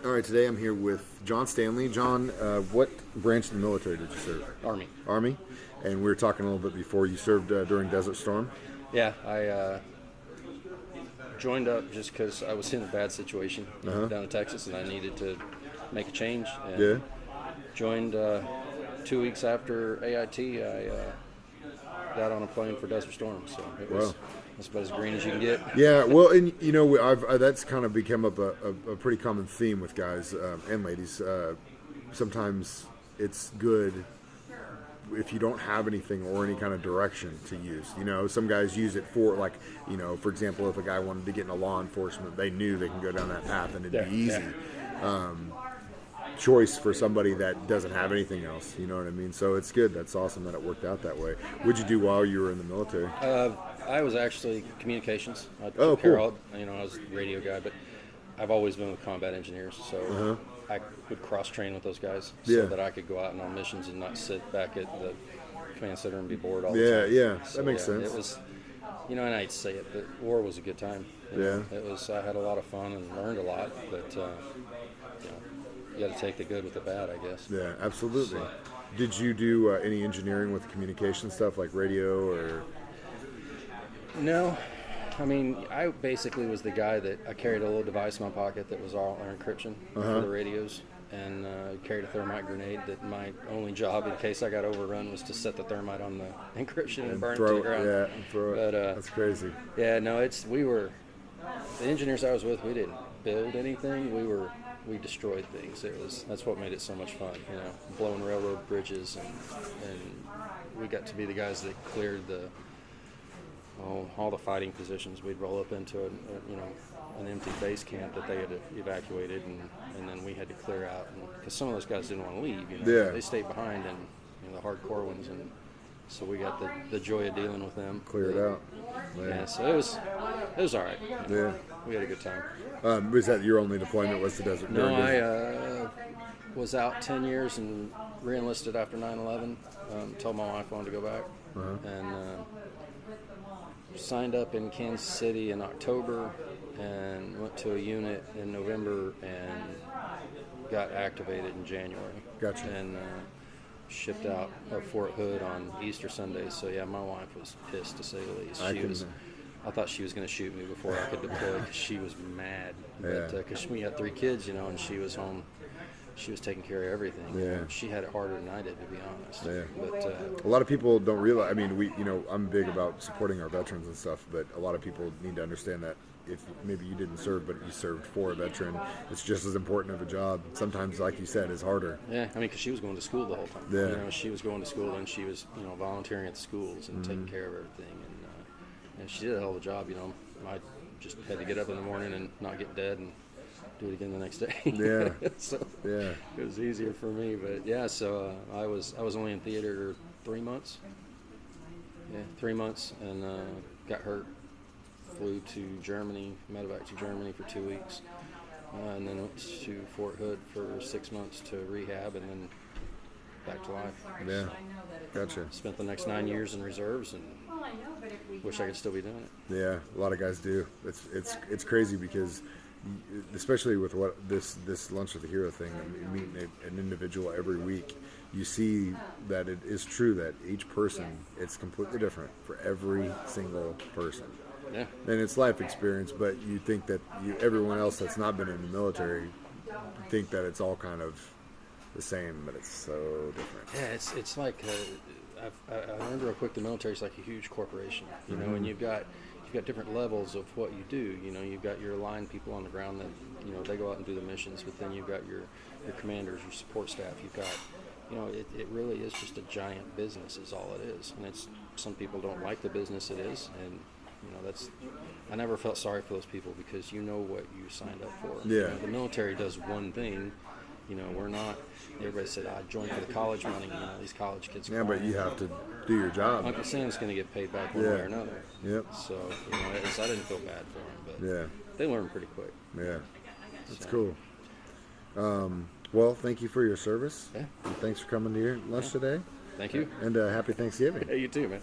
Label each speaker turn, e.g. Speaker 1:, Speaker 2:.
Speaker 1: All right, today I'm here with John Stanley. John, what branch of the military did you serve?
Speaker 2: Army.
Speaker 1: Army? And we were talking a little bit before. You served during Desert Storm?
Speaker 2: Yeah, I joined up just because I was in a bad situation down in Texas, and I needed to make a change. And
Speaker 1: Yeah.
Speaker 2: joined 2 weeks after AIT. I got on a plane for Desert Storm, so it was that's about as green as you can get.
Speaker 1: Yeah, well, and you know, that's kind of become a pretty common theme with guys and ladies. Sometimes it's good if you don't have anything or any kind of direction to use. You know, some guys use it for, like, you know, for example, if a guy wanted to get into law enforcement, they knew they can go down that path and it'd be easy. Yeah. Choice for somebody that doesn't have anything else, you know what I mean? So it's good. That's awesome that it worked out that way. What'd you do while you were in the military?
Speaker 2: I was actually communications.
Speaker 1: Cool.
Speaker 2: You know, I was a radio guy, but I've always been with combat engineers, so I would cross-train with those guys so that I could go out and on missions and not sit back at the command center and be bored all the time.
Speaker 1: Yeah,
Speaker 2: so,
Speaker 1: that makes sense.
Speaker 2: It was, you know, and I hate to say it, but war was a good time. You know? It was. I had a lot of fun and learned a lot, but you know, you got to take the good with the bad, I guess.
Speaker 1: Yeah, absolutely.
Speaker 2: So,
Speaker 1: did you do any engineering with communication stuff like radio or?
Speaker 2: No. I mean, I basically was the guy that I carried a little device in my pocket that was all encryption for the radios, and carried a thermite grenade that my only job in case I got overrun was to set the thermite on the encryption and burn it to the ground.
Speaker 1: Yeah, and throw it.
Speaker 2: But,
Speaker 1: that's crazy.
Speaker 2: Yeah, no, the engineers I was with, we didn't build anything. We destroyed things. That's what made it so much fun, you know, blowing railroad bridges, and we got to be the guys that cleared all the fighting positions. We'd roll up into an empty base camp that they had evacuated, and then we had to clear out, because some of those guys didn't want to leave. You know, they stayed behind, and the hardcore ones, and so we got the joy of dealing with them.
Speaker 1: Clear it out.
Speaker 2: Yeah, so it was all right.
Speaker 1: Yeah,
Speaker 2: we had a good time.
Speaker 1: Was that your only deployment? Was the desert?
Speaker 2: No, I was out 10 years and re-enlisted after 9/11. Told my wife I wanted to go back, and signed up in Kansas City in October, and went to a unit in November, and got activated in January.
Speaker 1: Gotcha.
Speaker 2: And shipped out of Fort Hood on Easter Sunday. So yeah, my wife was pissed, to say the least. I thought she was going to shoot me before I could deploy, because she was mad. But because we had 3 kids, you know, and she was home. She was taking care of everything. Yeah. She had it harder than I did, to be honest.
Speaker 1: Yeah.
Speaker 2: But
Speaker 1: a lot of people don't realize. I mean, I'm big about supporting our veterans and stuff, but a lot of people need to understand that if maybe you didn't serve, but you served for a veteran, it's just as important of a job. Sometimes, like you said, is harder.
Speaker 2: Yeah, I mean, because she was going to school the whole time.
Speaker 1: Yeah.
Speaker 2: You know, she was going to school, and she was, you know, volunteering at the schools and taking care of everything, and she did a hell of a job. You know, I just had to get up in the morning and not get dead and do it again the next day.
Speaker 1: Yeah.
Speaker 2: So
Speaker 1: yeah,
Speaker 2: it was easier for me. But yeah, so I was only in theater 3 months. Yeah, 3 months, and got hurt. Flew to Germany, medevac to Germany for 2 weeks, and then went to Fort Hood for 6 months to rehab, and then back to life.
Speaker 1: Yeah, gotcha.
Speaker 2: Spent the next 9 years in reserves, and wish I could still be doing it.
Speaker 1: Yeah, a lot of guys do. It's crazy, because especially with what this Lunch with the Hero thing, I mean, meeting an individual every week, you see that it is true that each person, it's completely different for every single person.
Speaker 2: Yeah.
Speaker 1: And it's life experience, but you think that everyone else that's not been in the military think that it's all kind of the same, but it's so different.
Speaker 2: Yeah, it's like I learned real quick, the military is like a huge corporation, you know, and you've got different levels of what you do. You know, you've got your line people on the ground that, you know, they go out and do the missions, but then you've got your commanders, your support staff. You've got, you know, it really is just a giant business is all it is, and some people don't like the business it is, and you know, I never felt sorry for those people, because you know what you signed up for.
Speaker 1: Yeah.
Speaker 2: You know, the military does one thing. You know, we're not. Everybody said I joined for the college money. You know, these college kids.
Speaker 1: Yeah, but you have to do your job.
Speaker 2: Uncle Sam's going to get paid back one way or another.
Speaker 1: Yep.
Speaker 2: So you know, I didn't feel bad for them, but they learn pretty quick.
Speaker 1: Yeah, that's cool. Well, thank you for your service.
Speaker 2: Yeah.
Speaker 1: And thanks for coming to your lunch today.
Speaker 2: Thank you.
Speaker 1: And happy Thanksgiving.
Speaker 2: Yeah, you too, man.